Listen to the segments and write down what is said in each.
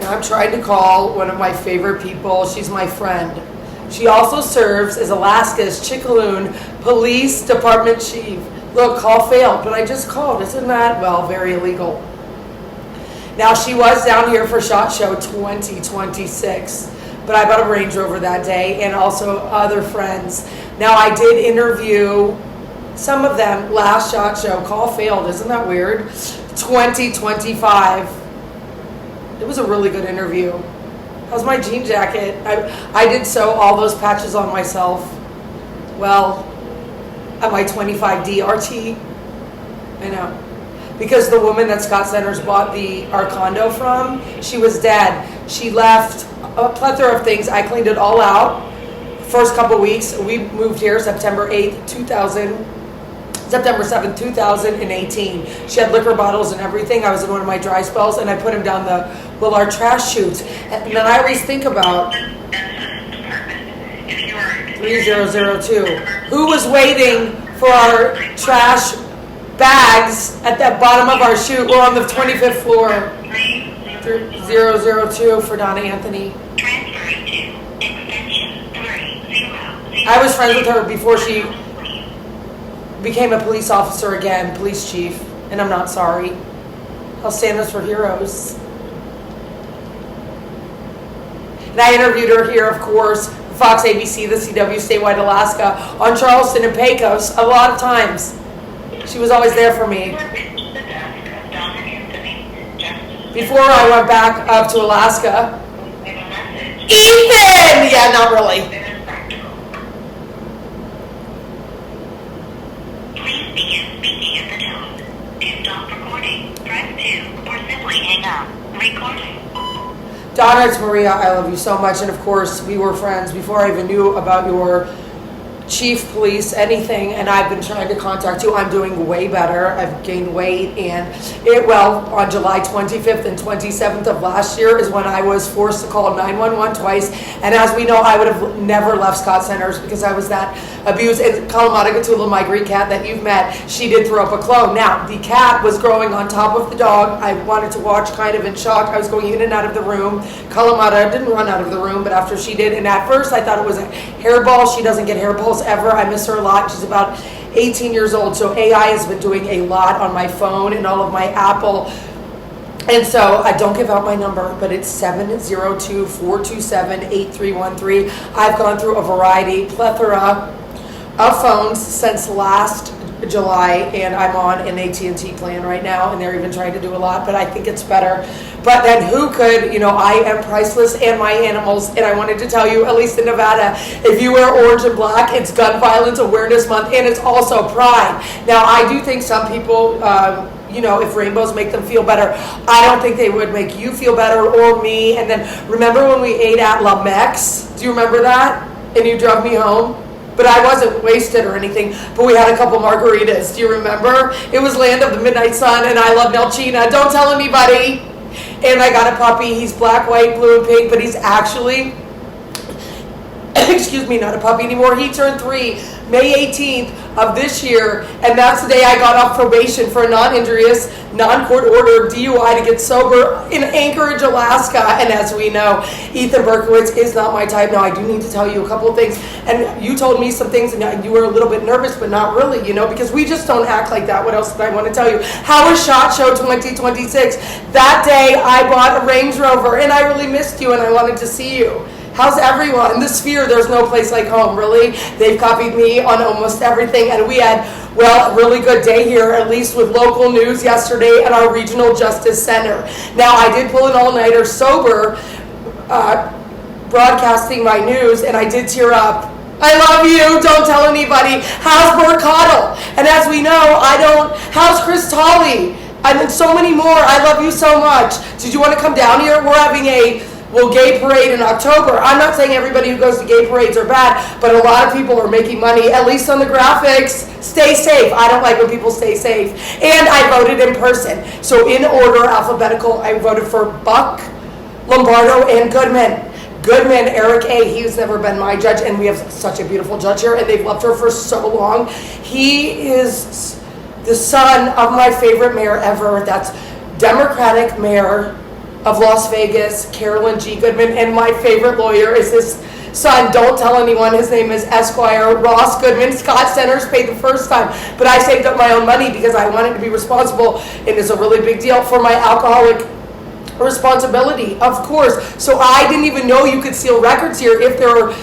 I'm trying to call one of my favorite people. She's my friend. She also serves as Alaska's Chickaloon Police Department Chief. Look, call failed, but I just called. Isn't that, well, very illegal. Now, she was down here for SHOT Show 2026, but I bought a Range Rover that day and also other friends. Now, I did interview some of them last SHOT Show. Call failed. Isn't that weird? 2025. It was a really good interview. How's my jean jacket? I did sew all those patches on myself. Well, at my 25 DRT. I know. Because the woman that Scott Centers bought our condo from, she was dead. She left a plethora of things. I cleaned it all out. First couple weeks, we moved here September 7th, 2018. She had liquor bottles and everything. I was in one of my dry spells, and I put them down our trash chutes. And then I always think about 3002. Who was waiting for our trash bags at the bottom of our chute? We're on the 25th floor. 002 for Donna Anthony. Transferring to extension 300. I was friends with her before she became a police officer again, police chief, and I'm not sorry. I'll stand us for heroes. And I interviewed her here, of course, Fox ABC, the CW Statewide Alaska, on Charleston and Pecos a lot of times. She was always there for me. Before I went back up to Alaska. Ethan! Yeah, not really. Please begin speaking at the tone. To stop recording, press 2 or simply hang up. Recording. Donna, it's Maria. I love you so much. And of course, we were friends before I even knew about your chief police, anything, and I've been trying to contact you. I'm doing way better. I've gained weight, and on July 25th and 27th of last year is when I was forced to call 911 twice, and as we know, I would have never left Scott Centers because I was that abused. And Kalamata Gatula, my Greek cat that you've met, she did throw up a clone. Now, the cat was growing on top of the dog. I wanted to watch kind of in shock. I was going in and out of the room. Kalamata didn't run out of the room, but after she did, and at first I thought it was a hairball. She doesn't get hairballs ever. I miss her a lot. She's about 18 years old, so AI has been doing a lot on my phone and all of my Apple. And so I don't give out my number, but it's 702-427-8313. I've gone through a plethora of phones since last July, and I'm on an AT&T plan right now, and they're even trying to do a lot, but I think it's better. But then who could, I am priceless and my animals, and I wanted to tell you, at least in Nevada, if you wear orange and black, it's Gun Violence Awareness Month, and it's also Pride. Now, I do think some people, if rainbows make them feel better, I don't think they would make you feel better or me. And then remember when we ate at La Mex? Do you remember that? And you drove me home? But I wasn't wasted or anything, but we had a couple margaritas. Do you remember? It was Land of the Midnight Sun, and I love Nelchina. Don't tell anybody. And I got a puppy. He's black, white, blue, and pink, but he's actually, not a puppy anymore. He turned 3 May 18th of this year, and that's the day I got off probation for a non-injurious, non-court-ordered DUI to get sober in Anchorage, Alaska. And as we know, Ethan Berkowitz is not my type. Now, I do need to tell you a couple of things, and you told me some things, and you were a little bit nervous, but not really, because we just don't act like that. What else did I want to tell you? How was SHOT Show 2026? That day, I bought a Range Rover, and I really missed you, and I wanted to see you. How's everyone? In the Sphere, there's no place like home, really. They've copied me on almost everything, and we had, a really good day here, at least with local news yesterday at our Regional Justice Center. Now, I did pull an all-nighter sober, broadcasting my news, and I did tear up. I love you. Don't tell anybody. How's Bert Cottle? And as we know, how's Chris Tolley? And then so many more. I love you so much. Did you want to come down here? We're having a gay parade in October. I'm not saying everybody who goes to gay parades are bad, but a lot of people are making money, at least on the graphics. Stay safe. I don't like when people stay safe. And I voted in person. So in order, alphabetical, I voted for Buck, Lombardo, and Goodman. Goodman, Eric A., he's never been my judge, and we have such a beautiful judge here, and they've loved her for so long. He is the son of my favorite mayor ever. That's Democratic Mayor of Las Vegas, Carolyn G. Goodman, and my favorite lawyer is his son. Don't tell anyone. His name is Esquire Ross Goodman. Scott Centers paid the first time, but I saved up my own money because I wanted to be responsible, and it's a really big deal for my alcoholic responsibility, of course. So I didn't even know you could seal records here if they're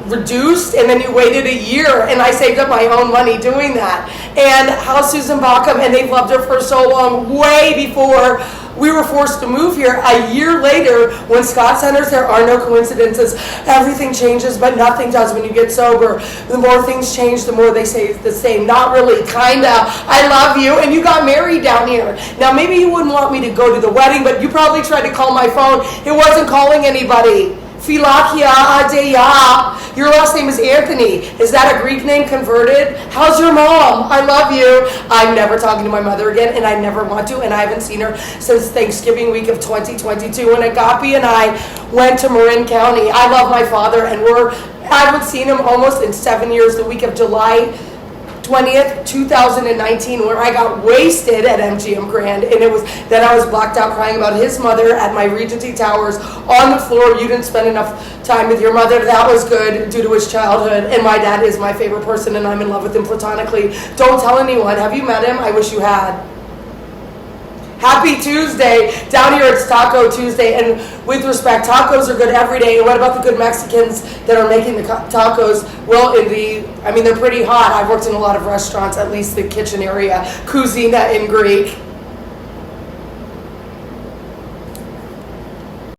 reduced, and then you waited a year, and I saved up my own money doing that. And how's Susan Bauckham? And they've loved her for so long, way before we were forced to move here. A year later, when Scott Centers, there are no coincidences. Everything changes, but nothing does when you get sober. The more things change, the more they say the same. Not really, kinda. I love you, and you got married down here. Now, maybe you wouldn't want me to go to the wedding, but you probably tried to call my phone. It wasn't calling anybody. Philakia Adeya. Your last name is Anthony. Is that a Greek name converted? How's your mom? I love you. I'm never talking to my mother again, and I never want to, and I haven't seen her since Thanksgiving week of 2022 when Agapi and I went to Marin County. I love my father, and I haven't seen him almost in 7 years, the week of July 20th, 2019, where I got wasted at MGM Grand, and then I was blacked out crying about his mother at my Regency Towers on the floor. You didn't spend enough time with your mother. That was good due to his childhood, and my dad is my favorite person, and I'm in love with him platonically. Don't tell anyone. Have you met him? I wish you had. Happy Tuesday. Down here it's Taco Tuesday, and with respect, tacos are good every day. And what about the good Mexicans that are making the tacos? Well, they're pretty hot. I've worked in a lot of restaurants, at least the kitchen area, cuisina in Greek.